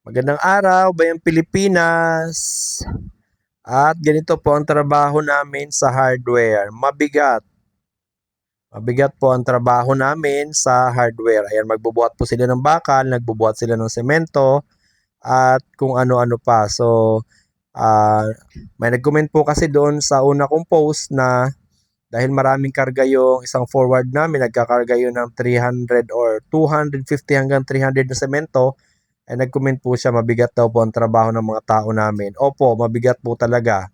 Magandang araw, Bayang Pilipinas. At ganito po ang trabaho namin sa hardware. Mabigat. Mabigat po ang trabaho namin sa hardware. Ayan, magbubuhat po sila ng bakal, nagbubuhat sila ng semento, at kung ano-ano pa. So, may nag-comment po kasi doon sa una kong post na dahil maraming karga yung isang forward namin, nagkakarga yun ng 300 or 250 hanggang 300 na semento. Ay nag-comment po siya, mabigat daw po ang trabaho ng mga tao namin. Opo, mabigat po talaga.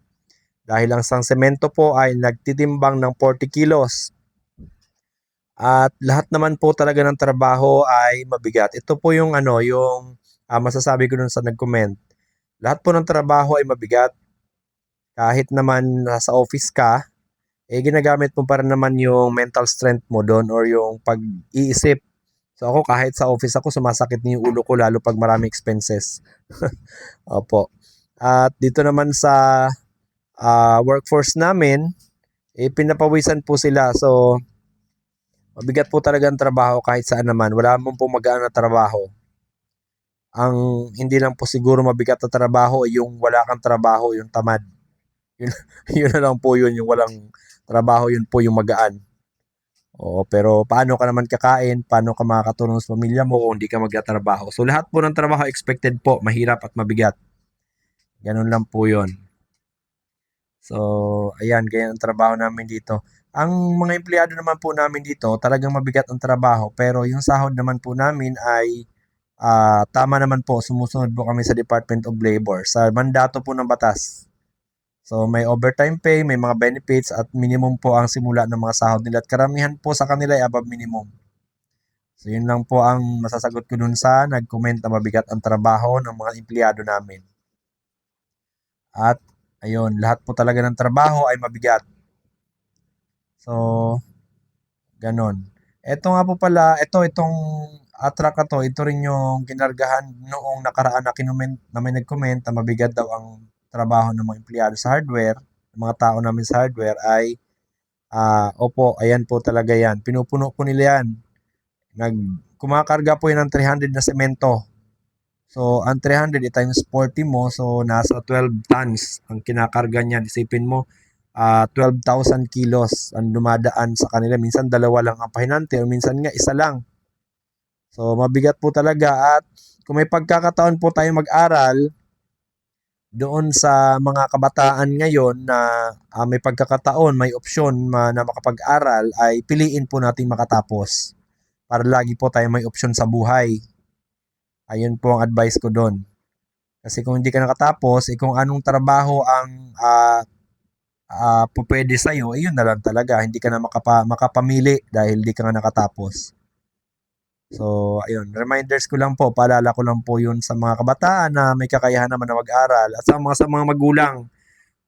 Dahil ang isang semento po ay nagtitimbang ng 40 kilos. At lahat naman po talaga ng trabaho ay mabigat. Ito po yung masasabi ko dun sa nag-comment. Lahat po ng trabaho ay mabigat. Kahit naman nasa office ka, ginagamit mo pa rin naman yung mental strength mo doon or yung pag-iisip. So ako kahit sa office ako, sumasakit na yung ulo ko lalo pag maraming expenses. Opo. At dito naman sa workforce namin, pinapawisan po sila. So, mabigat po talaga ang trabaho kahit saan naman. Wala mong po magaan na trabaho. Ang hindi lang po siguro mabigat na trabaho ay yung wala kang trabaho, yung tamad. Yun, yun na lang po yun, yung walang trabaho, yun po yung magaan. Oo, pero paano ka naman kakain? Paano ka makakatulong sa pamilya mo kung hindi ka magtatrabaho? So, lahat po ng trabaho expected po, mahirap at mabigat. Ganun lang po yun. So, ayan, ganyan ang trabaho namin dito. Ang mga empleyado naman po namin dito, talagang mabigat ang trabaho, pero yung sahod naman po namin ay tama naman po, sumusunod po kami sa Department of Labor, sa mandato po ng batas. So, may overtime pay, may mga benefits, at minimum po ang simula ng mga sahod nila. At karamihan po sa kanila ay above minimum. So, yun lang po ang masasagot ko dun sa nag-comment na mabigat ang trabaho ng mga empleyado namin. At, ayun, lahat po talaga ng trabaho ay mabigat. So, ganon. Ito nga po pala, itong truck na to, ito rin yung kinargahan noong nakaraan na kinument, na may nag-comment na mabigat daw ang trabaho ng mga empleyado sa hardware, ng mga tao namin sa hardware ay, opo, ayan po talaga yan. Pinupuno po nila yan. Kumakarga po yun ng 300 na semento. So, ang 300 times 40 mo, so nasa 12 tons ang kinakarga niyan. Isipin mo, 12,000 kilos ang dumadaan sa kanila. Minsan dalawa lang ang pahinante o minsan nga isa lang. So, mabigat po talaga. At kung may pagkakataon po tayo mag-aral, doon sa mga kabataan ngayon na may pagkakataon, may opsyon na makapag-aral, ay piliin po natin makatapos para lagi po tayo may opsyon sa buhay. Ayun po ang advice ko doon. Kasi kung hindi ka nakatapos, kung anong trabaho ang pupwede sa'yo, yun na lang talaga. Hindi ka na makapamili dahil hindi ka nga nakatapos. So, ayun. Reminders ko lang po, paalala ko lang po yun sa mga kabataan na may kakayahan naman na mag-aral. At sa mga magulang,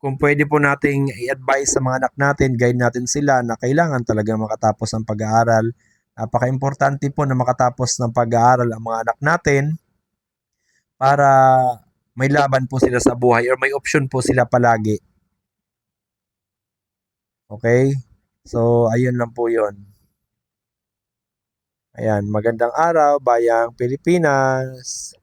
kung pwede po nating i-advise sa mga anak natin, guide natin sila na kailangan talaga makatapos ng pag-aaral. Napaka-importante po na makatapos ng pag-aaral ang mga anak natin para may laban po sila sa buhay or may option po sila palagi. Okay? So, ayun lang po yun. Ayan, magandang araw, Bayang Pilipinas.